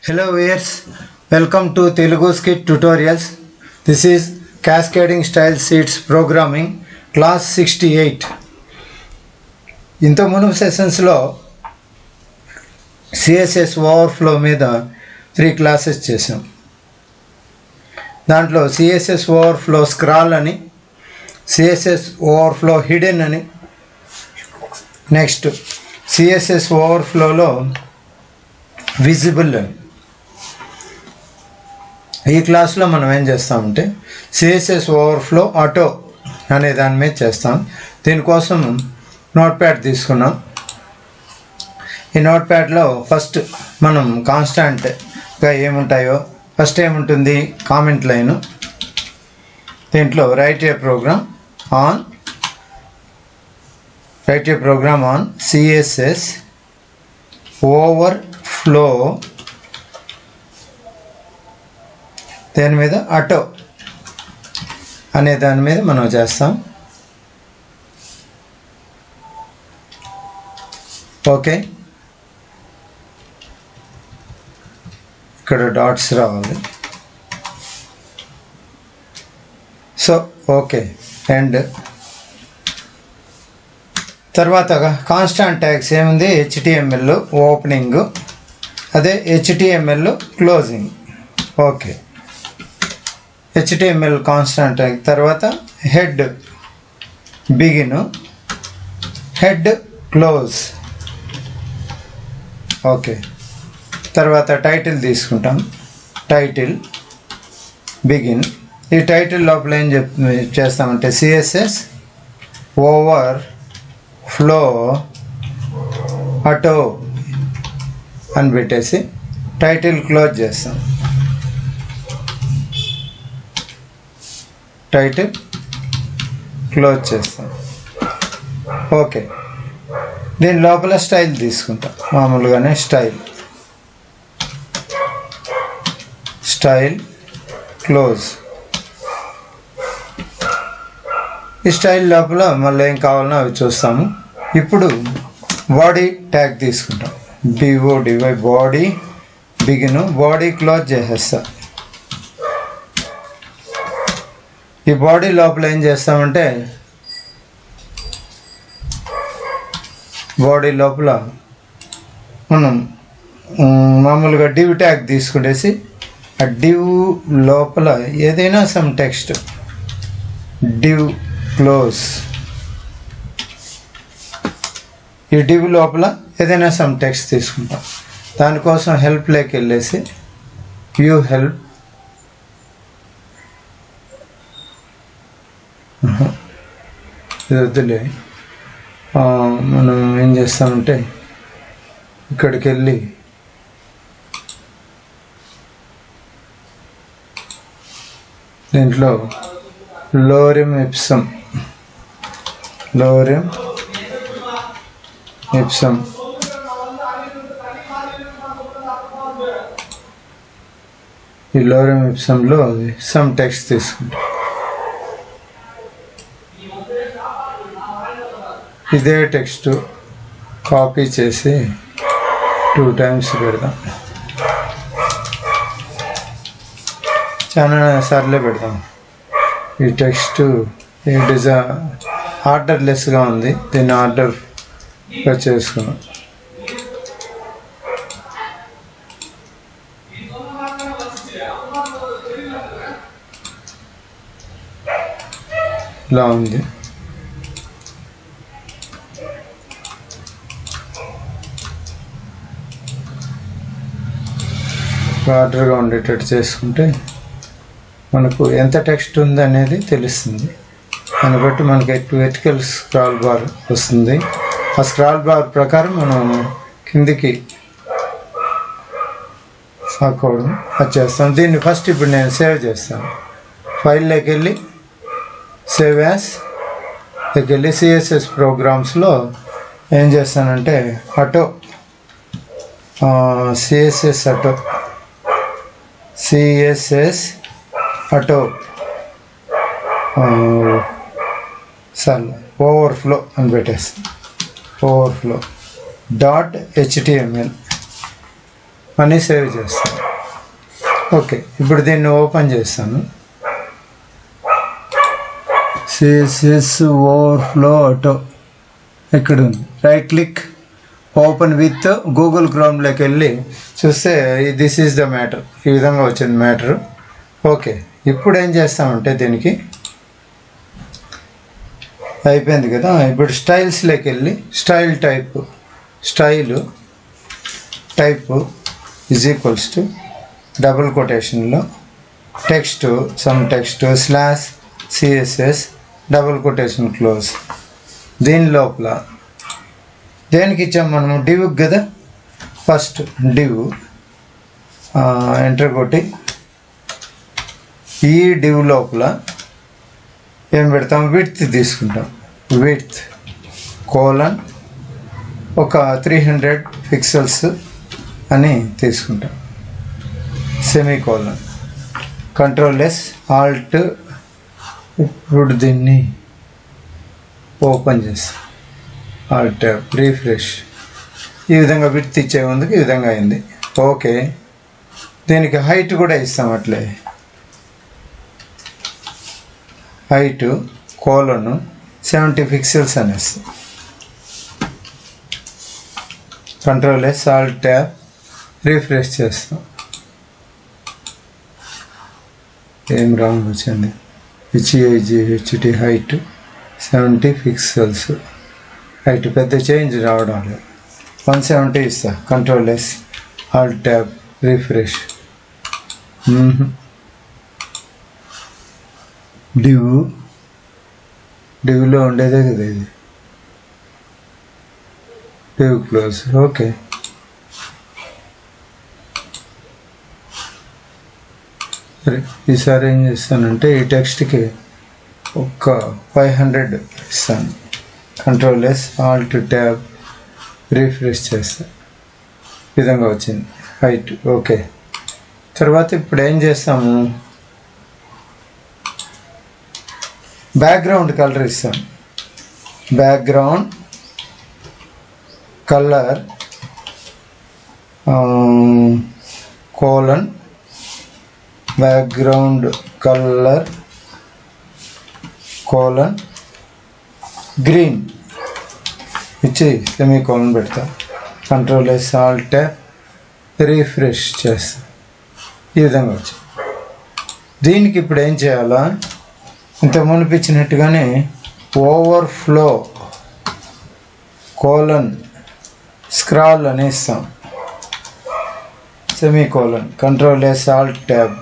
Hello viewers, welcome to Telugu Scit tutorials. This is Cascading Style Sheets Programming Class-68. ఇంత మునుపు సెషన్స్లో CSS overflow మీద 3 classes చేసాం. దాంట్లో CSS overflow scroll అని, CSS overflow hidden అని, next CSS ఓవర్ఫ్లోలో visible అని. ఈ క్లాస్లో మనం ఏం చేస్తామంటే CSS ఓవర్ఫ్లో ఆటో అనే దాని మీద చేస్తాం. దీనికోసం నోట్ ప్యాడ్ తీసుకున్నాం. ఈ నోట్ ప్యాడ్లో ఫస్ట్ మనం కాన్స్టాంట్గా ఏముంటాయో, ఫస్ట్ ఏముంటుంది కామెంట్ లైను. దీంట్లో write a program on CSS overflow, దాని మీద ఆటో అనే దాని మీద మనం చేస్తాం. ఓకే, ఇక్కడ డాట్స్ రావాలి. సో ఓకే, అండ్ తర్వాత కాన్స్టాంట్ ట్యాగ్స్ ఏముంది, HTML ఓపెనింగ్, అదే HTML closing. Okay, HTML constant tag, తర్వాత head begin, head close. Okay, తర్వాత టైటిల్ తీసుకుంటాం, టైటిల్ బిగిన్. ఈ టైటిల్ లోపల ఏం చేస్తామంటే CSS ఓవర్ ఫ్లో ఆటో అని పెట్టేసి టైటిల్ క్లోజ్ చేస్తాం. టైటిల్ క్లోజ్ చేస్తాం. ఓకే, దీని లోపల స్టైల్ తీసుకుంటాం, మామూలుగానే స్టైల్ క్లోజ్. ఈ స్టైల్ లోపల మళ్ళీ ఏం కావాలన్నా అవి చూస్తాము. ఇప్పుడు బాడీ ట్యాగ్ తీసుకుంటాం, BODY, body begin, body close చేసేస్తా. ఈ బాడీ లోపల ఏం చేస్తామంటే, బాడీ లోపల మనం మామూలుగా డివ్ ట్యాగ్ తీసుకునేసి ఆ డివ్ లోపల ఏదైనా సమ్ టెక్స్ట్, డివ్ క్లోజ్. ఈ డివ్ లోపల ఏదైనా సమ్ టెక్స్ట్ తీసుకుంటాం. దానికోసం హెల్ప్లోకి వెళ్ళేసి వ్యూ హెల్ప్, ఇది వద్దులే, మనం ఏం చేస్తామంటే ఇక్కడికి వెళ్ళి దీంట్లో లోరెమ్ ఇప్సమ్ ఈ లోరెమ్ ఇప్సంలో సమ్ టెక్స్ట్ తీసుకుంటాం. ఇదే టెక్స్ట్ కాపీ చేసి 2 times పెడదాం, చాలా సార్లే పెడదాం. ఈ టెక్స్ట్ ఆర్డర్లెస్గా ఉంది, దీన్ని ఆర్డర్గా చేసుకున్నాం. ఇలా ఉంది. ఆర్డర్గా ఉండేటట్టు చేసుకుంటే మనకు ఎంత టెక్స్ట్ ఉంది అనేది తెలుస్తుంది. దాన్ని బట్టి మనకి వెర్టికల్ స్క్రాల్ బార్ వస్తుంది. ఆ స్క్రాల్ బార్ ప్రకారం మనం కిందికి సాకోవడం అది చేస్తాం. దీన్ని ఫస్ట్ ఇప్పుడు నేను సేవ్ చేస్తాను. ఫైల్లోకి వెళ్ళి సేవ్ యాస్కి వెళ్ళి CSS ప్రోగ్రామ్స్లో ఏం చేస్తానంటే ఆటో, CSS ఆటో ఓవర్ఫ్లో అని పెట్టేస్తాను. ఓవర్ఫ్లో .html అని సేవ్ చేస్తాను. ఓకే, ఇప్పుడు దీన్ని ఓపెన్ చేస్తాను. CSS ఓవర్ఫ్లో ఆటో ఇక్కడ ఉంది. Right click, open with Google క్రోమ్లోకి వెళ్ళి చూస్తే దిస్ ఈజ్ ద మ్యాటర్. ఈ విధంగా వచ్చింది మ్యాటరు. ఓకే, ఇప్పుడు ఏం చేస్తామంటే దీనికి అయిపోయింది కదా. ఇప్పుడు స్టైల్స్లోకి వెళ్ళి style type is equals to double కొటేషన్లో text some text slash CSS double quotation close. దీని లోపల దేనికి ఇచ్చాము మనము? డివ్ కదా. ఫస్ట్ డివ్ ఎంటర్ కొట్టి ఈ డివ్ లోపల ఏం పెడతాం? విడ్త్ తీసుకుంటాం. విడ్త్ కోలన్ ఒక 300 పిక్సెల్స్ అని తీసుకుంటాం. Semicolon, control S, alt. ఇప్పుడు దీన్ని ఓపెన్ చేస్తాం. Alt tab, refresh. ఈ విధంగా విడ్త్ ఇచ్చే ముందుకు ఈ విధంగా అయింది. ఓకే, దీనికి హైట్ కూడా ఇస్తాం. అట్లే హైట్ కోలను 70 పిక్సెల్స్ అనేస్తాం. కంట్రోల్-S, ఆల్ట్ ట్యాబ్, రీఫ్రెష్ చేస్తాం. ఏం రాంగ్ వచ్చింది? HHT height 70 pixels. హైట్ పెద్ద చేంజ్ రావడం లేదు. 170 ఇస్తా. కంట్రోల్-S, ఆల్ట్ ట్యాబ్, రీఫ్రెష్. డివ్లో ఉండేదే కదా ఇది. Div close. ఓకే, సరే. ఈసారి ఏం చేస్తానంటే ఈ టెక్స్ట్కి ఒక 500 ఇస్తాను. కంట్రోల్-S, ఆల్ట్ ట్యాబ్, రీఫ్రెష్ చేస్తా. ఈ విధంగా వచ్చింది హైట్. ఓకే, తర్వాత ఇప్పుడు ఏం చేస్తాము? బ్యాక్గ్రౌండ్ కలర్ ఇస్తాం. Background colour colon background colour colon green ఇచ్చి సెమీకోలన్ పెడతా. కంట్రోల్-S, ఆల్ట్ ట్యాబ్, రీఫ్రెష్ చేస్తా. ఈ విధంగా వచ్చి దీనికి ఇప్పుడు ఏం చేయాలా? ఇంత మునిపించినట్టుగానే ఓవర్ఫ్లో కోలన్ స్క్రాల్ అని ఇస్తాం. సెమీకోలన్, కంట్రోల్-S, ఆల్ట్ ట్యాబ్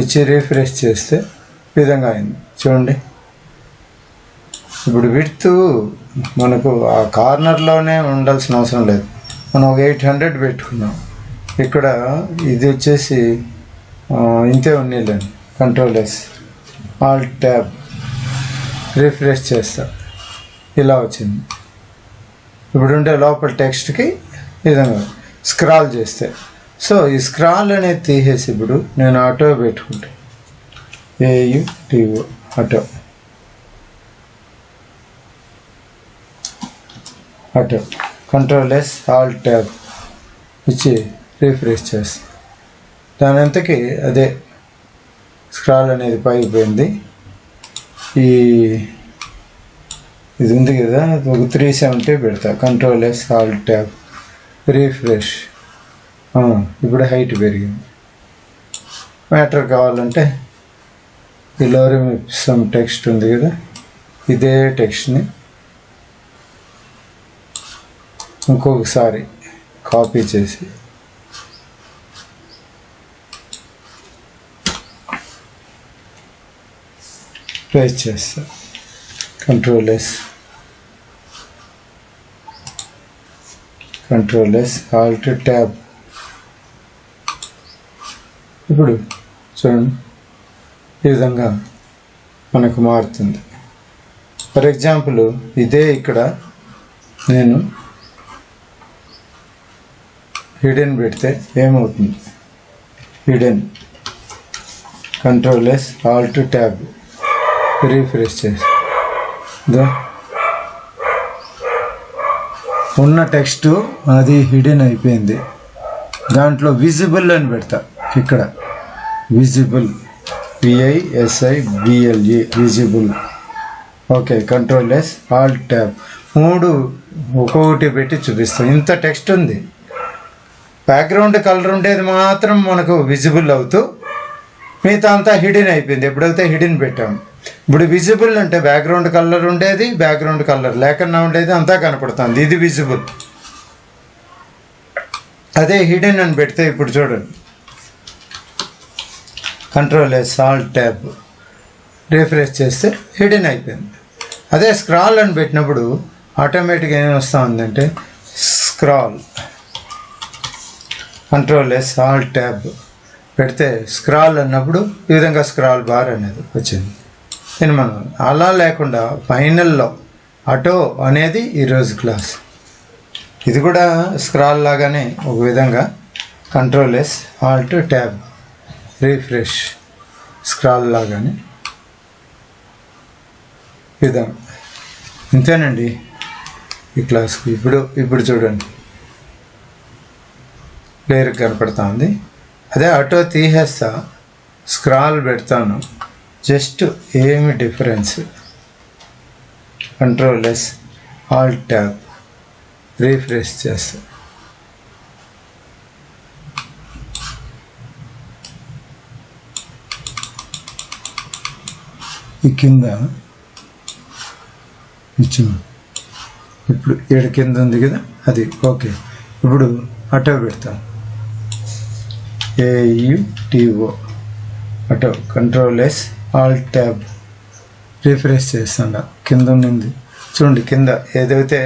ఇచ్చి రీఫ్రెష్ చేస్తే ఈ విధంగా అయింది. చూడండి, ఇప్పుడు విడ్త్ మనకు ఆ కార్నర్లోనే ఉండాల్సిన అవసరం లేదు. మనం ఒక 800 పెట్టుకున్నాం. ఇక్కడ ఇది వచ్చేసి ఇంతే ఉన్నీలేండి. కంట్రోల్-S, ఆల్ట్ ట్యాబ్, రీఫ్రెష్ చేస్తా. ఇలా వచ్చింది. ఇప్పుడు ఉండే లోపల టెక్స్ట్కి ఈ విధంగా స్క్రాల్ చేస్తే. సో ఈ స్క్రాల్ అనేది తీసేసి ఇప్పుడు నేను ఆటో పెట్టుకుంటా. AUTO auto. Control S, alt tab ఇచ్చి రీఫ్రెష్ చేస్తా. దాని అంతకి అదే స్క్రాల్ అనేది పైకి పోయింది. ఇది ఉంది కదా, ఒక 370 పెడతా. కంట్రోల్-S, ఆల్ట్ ట్యాబ్, రీఫ్రెష్. ఇప్పుడు హైట్ పెరిగింది. మ్యాటర్ కావాలంటే ఈ లోరీ సమ్ టెక్స్ట్ ఉంది కదా, ఇదే టెక్స్ట్ని ఇంకొకసారి కాపీ చేసి పేస్ట్ చేస్తా. కంట్రోల్-S, ఆల్ట్ ట్యాబ్. ఇప్పుడు చూడండి, ఈ విధంగా మనకు మారుతుంది. ఫర్ ఎగ్జాంపుల్ ఇదే ఇక్కడ నేను హిడెన్ పెడితే ఏమవుతుంది? హిడెన్, కంట్రోల్-S, ఆల్ట్ ట్యాబ్, రీఫ్రెష్ చేసి ఉన్న టెక్స్ట్ అది హిడెన్ అయిపోయింది. దాంట్లో విజిబుల్ అని పెడతా. ఇక్కడ visible VISIBLE visible. Okay, control S Alt tab 3 ఒక్కొక్కటి పెట్టి చూపిస్తాం. ఇంత టెక్స్ట్ ఉంది. బ్యాక్గ్రౌండ్ కలర్ ఉండేది మాత్రం మనకు విజిబుల్ అవుతూ మిగతా అంతా హిడెన్ అయిపోయింది. ఎప్పుడైతే హిడెన్ పెట్టాము. ఇప్పుడు విజిబుల్ అంటే బ్యాక్గ్రౌండ్ కలర్ ఉండేది, బ్యాక్గ్రౌండ్ కలర్ లేకుండా ఉండేది అంతా కనపడుతుంది. ఇది విజిబుల్. అదే హిడెన్ అని పెడితే ఇప్పుడు చూడండి, control S Alt tab refresh చేస్తే హిడెన్ అయిపోయింది. అదే స్క్రాల్ అని పెట్టినప్పుడు ఆటోమేటిక్గా ఏం వస్తూ ఉందంటే scroll, control S Alt tab పెడితే స్క్రాల్ అన్నప్పుడు ఈ విధంగా స్క్రాల్ బార్ అనేది వచ్చింది. నేను మనం అలా లేకుండా ఫైనల్లో ఆటో అనేది ఈరోజు క్లాస్. ఇది కూడా స్క్రాల్ లాగానే ఒక విధంగా control S Alt tab refresh scroll లాగానే విధంగా. ఇంతేనండి ఈ క్లాస్కి. ఇప్పుడు చూడండి క్లియర్గా కనపడుతుంది. అదే ఆటో తీసేస్తా, స్క్రాల్ పెడతాను, జస్ట్ ఏమి difference. Control S Alt tab refresh చేస్తా. ఈ కింద ఇచ్చాము. ఇప్పుడు 7 కింద ఉంది కదా, అది ఓకే. ఇప్పుడు ఆటో పెడతాం, AUTO auto. Control S Alt tab refresh చేస్తాను. కింద ఉంది చూడండి, కింద ఏదైతే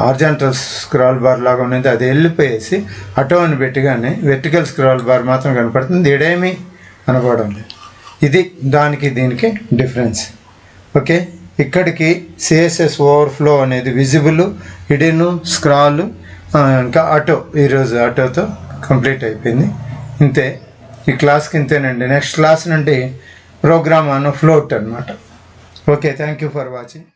హారిజాంటల్ స్క్రాల్ బార్ లాగా ఉన్నది అది వెళ్ళిపోయేసి ఆటో అని పెట్టగానే వెర్టికల్ స్క్రాల్ బార్ మాత్రం కనపడుతుంది. ఇడేమీ కనపడడం లేదు. ఇది దానికి దీనికి డిఫరెన్స్. ఓకే, ఇక్కడికి CSS ఓవర్ఫ్లో అనేది విజిబుల్, హిడెన్, స్క్రాల్, ఇంకా ఆటో. ఈరోజు ఆటోతో కంప్లీట్ అయిపోయింది. ఇంతే ఈ క్లాస్కి, ఇంతేనండి. నెక్స్ట్ క్లాస్ నుండి ప్రోగ్రామ్ ఆన్ ఫ్లోట్ అనమాట. Okay, thank you for watching.